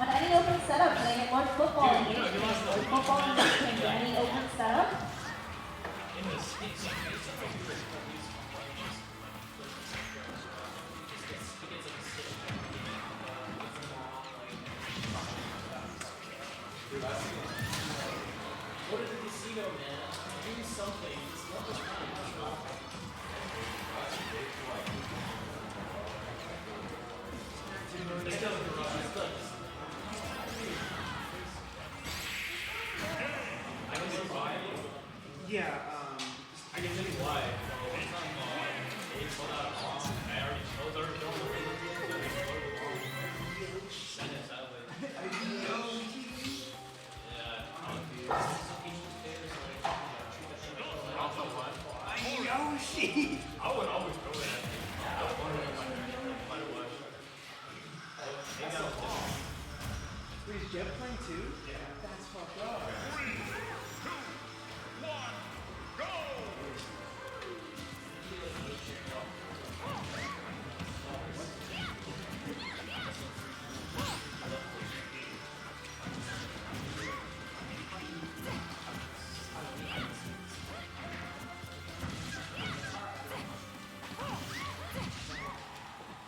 On any open setup, can I get more football engagement? Football engagement, any open setup? Go to the casino, man. Do something. It's not just Yeah, I can think why. Yoshi! I would always go there. Wait, is Jeff playing too? Yeah. That's fucked up. 3, 2, 1, go!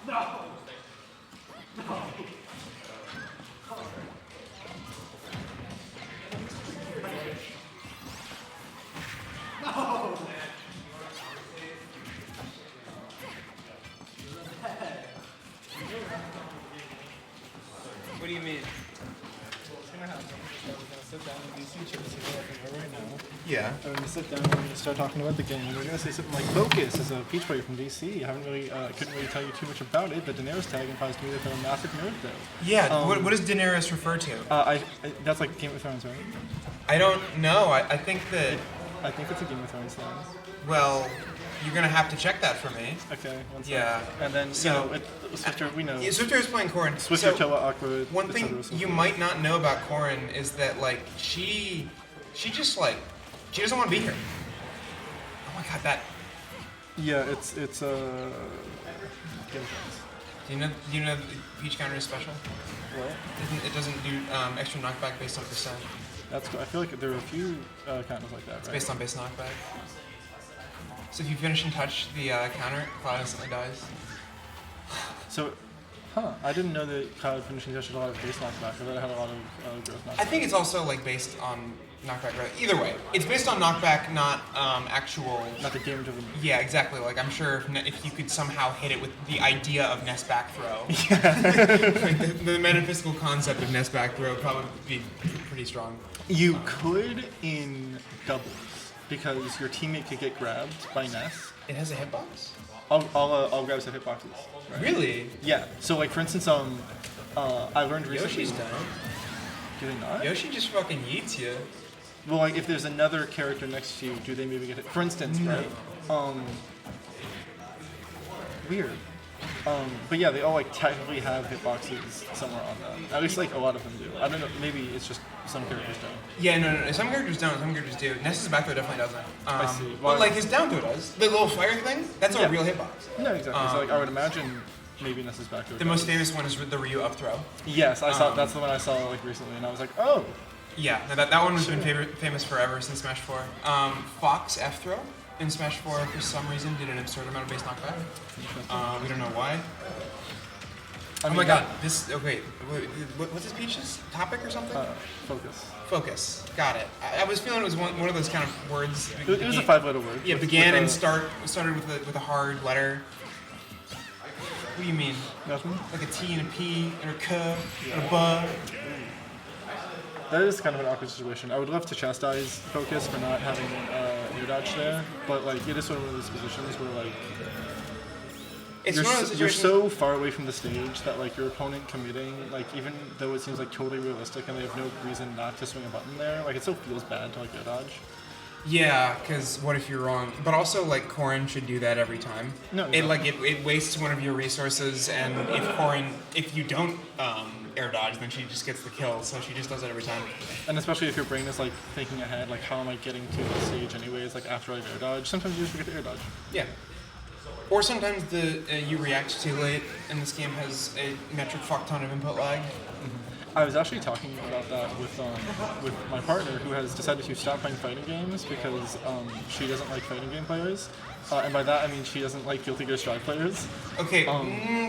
No! No! No! What do you mean? What's gonna happen? We're gonna sit down and do some chips here right now. Yeah. And we're gonna sit down and we're gonna start talking about the game. And we're gonna say something like Focus is a Peach player from DC. I haven't really, couldn't really tell you too much about it. The Daenerys tag implies to me that they're a massive nerd though. Yeah, what does Daenerys refer to? That's like Game of Thrones, right? I don't know. I think that, I think it's a Game of Thrones thing. well, you're going to have to check that for me. Okay, one second. Yeah. And then, So- Swifter, we know. Yeah, Swifter is playing Corrin. Swifter, So, Toa, Aqua, one et thing cetera, so you forth. might not know about Corrin is that, like, she just, like, she doesn't want to be here. Oh my god, that... Yeah, it's Game of Thrones. Do you know the Peach counter is special? What? It doesn't do extra knockback based on percent. That's cool. I feel like there are a few counters like that, It's right? based on base knockback. So if you finish and touch the counter, Cloud instantly dies. So, I didn't know that Cloud finishing touch had a lot of base knockback. I thought it had a lot of growth knockback. I think it's also like based on knockback. Right? Either way, it's based on knockback, not actual. Not the damage of the... Yeah, exactly. Like I'm sure if you could somehow hit it with the idea of nest back throw, like the metaphysical concept of nest back throw would probably be pretty strong. You could in doubles, because your teammate could get grabbed by Ness. It has a hitbox. All grabs have hitboxes. Right? Really? Yeah. So like for instance, I learned recently. Yoshi's done. Do they not? Yoshi just fucking yeets you. Well, like if there's another character next to you, do they maybe get hit? For instance, right? Weird. But yeah, they all like technically have hitboxes somewhere on them. At least like a lot of them do. I don't know. Maybe it's just some characters don't. Yeah, no. Some characters don't. Some characters do. Ness's back throw definitely doesn't. I see. But like his down throw does. The little fire thing. That's Yeah. a real hitbox. No, exactly. So like I would imagine maybe Ness's back there. The most famous one is the Ryu up throw. Yes, I saw. That's the one I saw like recently, and I was like, oh. Yeah, no, that one has been famous forever since Smash 4. Fox F throw in Smash 4 for some reason did an absurd amount of base knockback. We don't know why. I Oh mean, my god, this, okay, what's this Peach's topic or something? Focus. Focus, got it. I was feeling it was one of those kind of words. It was a 5-letter word. Yeah, with- began with and a- started with a hard letter. What do you mean? Nothing? Like a T and a P and a K and a B? That is kind of an awkward situation. I would love to chastise Focus for not having air dodge there, but like it is sort of one of those positions where like It's you're, one of those you're situations. so far away from the stage that like your opponent committing, like even though it seems like totally realistic and they have no reason not to swing a button there, like it still feels bad to like air dodge. Yeah, because what if you're wrong? But also, like, Corrin should do that every time. No, It no. like it wastes one of your resources, and if you don't air dodge, then she just gets the kill. So she just does it every time. And especially if your brain is like thinking ahead, like how am I getting to the stage anyways, like after I air dodge, sometimes you just forget to air dodge. Yeah. Or sometimes you react too late, and this game has a metric fuck ton of input lag. I was actually talking about that with my partner who has decided to stop playing fighting games because she doesn't like fighting game players. And by that I mean she doesn't like Guilty Gear Strive players. Okay,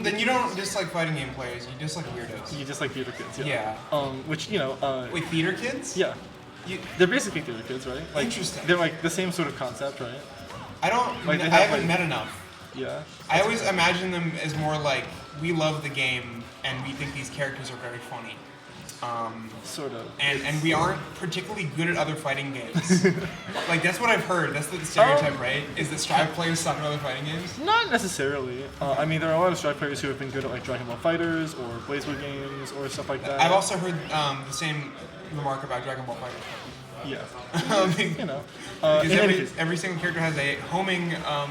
then you don't dislike fighting game players. You dislike weirdos. You just like theater kids, yeah. Yeah. Which, you know, Wait, theater kids? yeah. You, They're basically theater kids, right? Like, Interesting. They're like the same sort of concept, right? I don't. Like, they I have, haven't like- met enough. Yeah. I always imagine them as more like we love the game and we think these characters are very funny. Sort of. And we aren't particularly good at other fighting games. Like that's what I've heard. That's the stereotype, right? Is that Strive players suck at other fighting games? Not necessarily. I mean, there are a lot of Strive players who have been good at like Dragon Ball Fighters or BlazBlue games or stuff like that. I've also heard the same remark about Dragon Ball Fighters. Yeah. Because You know. every, In any case, every single character has a homing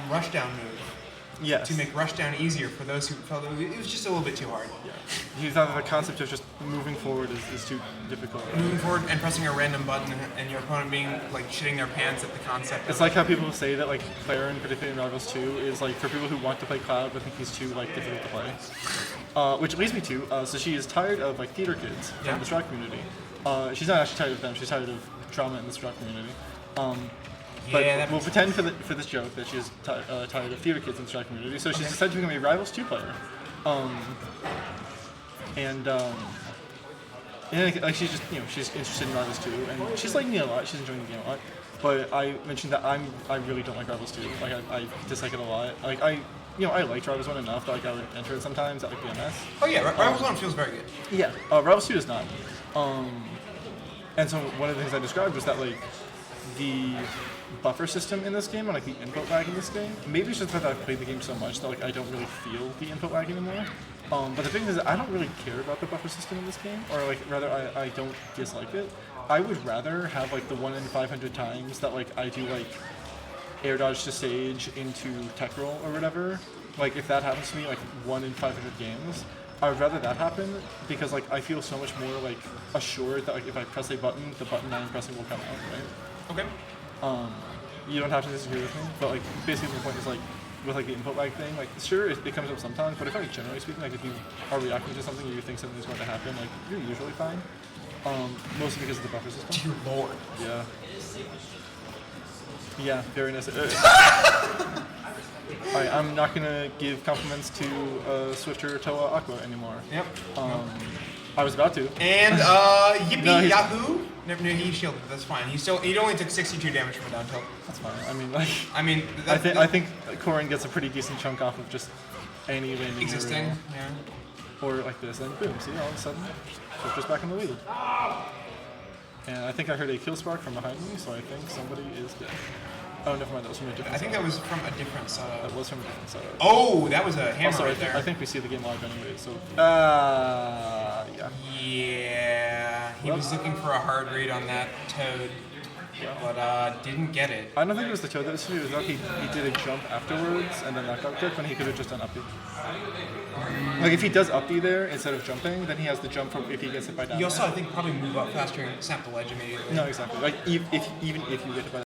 rushdown move yes. to make rushdown easier for those who felt it was just a little bit too hard. Yeah. You thought that the concept of just moving forward is too difficult. Right? Moving forward and pressing a random button and your opponent being like shitting their pants at the concept. It's of, like how people say that like Claire, and particularly in Rivals 2, is like for people who want to play Cloud but think he's too like difficult to play. Which leads me to so she is tired of like theater kids from Yeah. the Strat community. She's not actually tired of them. She's tired of drama in the Strat community. But Yeah, that we'll makes pretend for this joke that she's tired of theater kids in the Strat community. So she's decided to become a Rivals 2 player. And like she's just she's interested in Rivals 2 and she's liking it a lot. She's enjoying the game a lot. But I mentioned that I really don't like Rivals 2. Like I dislike it a lot. Like I liked Rivals 1 enough that like I would enter it sometimes at like BMS. Oh yeah, Rivals 1 feels very good. Yeah. Rivals 2 is not. And so one of the things I described was that like the buffer system in this game and like the input lag in this game. Maybe it's just that I've played the game so much that like I don't really feel the input lag anymore. But the thing is that I don't really care about the buffer system in this game, or like rather I don't dislike it. I would rather have like the 1 in 500 times that like I do like air dodge to stage into tech roll or whatever. Like if that happens to me like 1 in 500 games, I would rather that happen because like I feel so much more like assured that like if I press a button, the button I'm pressing will come out, right? Okay. You don't have to disagree with me, but like basically the point is like with like the input lag thing, like sure it comes up sometimes, but if like generally speaking, like if you are reacting to something or you think something's going to happen, like you're usually fine. Mostly because of the buffer system. Dear Lord. Yeah. Yeah, very nice. Alright, I'm not gonna give compliments to Swifter Toa Aqua anymore. Yep. I was about to. And yippee No, he's- yahoo! No, he shielded. That's fine. He only took 62 damage from a down tilt. That's fine. I mean, like, I mean, I think Corrin gets a pretty decent chunk off of just any landing existing. area. Yeah. Or like this, and boom, see, all of a sudden, Swifter's back in the lead. And I think I heard a kill spark from behind me, so I think somebody is dead. Oh, never mind, that was from a different I think setup. that was from a different setup. That was from a different setup. Oh, that was a hammer Also, right there. I think we see the game live anyway, so, yeah. Yeah, he was looking for a hard read on that toad, but didn't get it. I don't think it was the Toad that was it was like he did a jump afterwards, and then that got clicked when he could have just done up B. Like, if he does up B there instead of jumping, then he has the jump from if he gets hit by down. You also, I think, probably move up faster and snap the ledge immediately. No, exactly. Like, even if you get hit by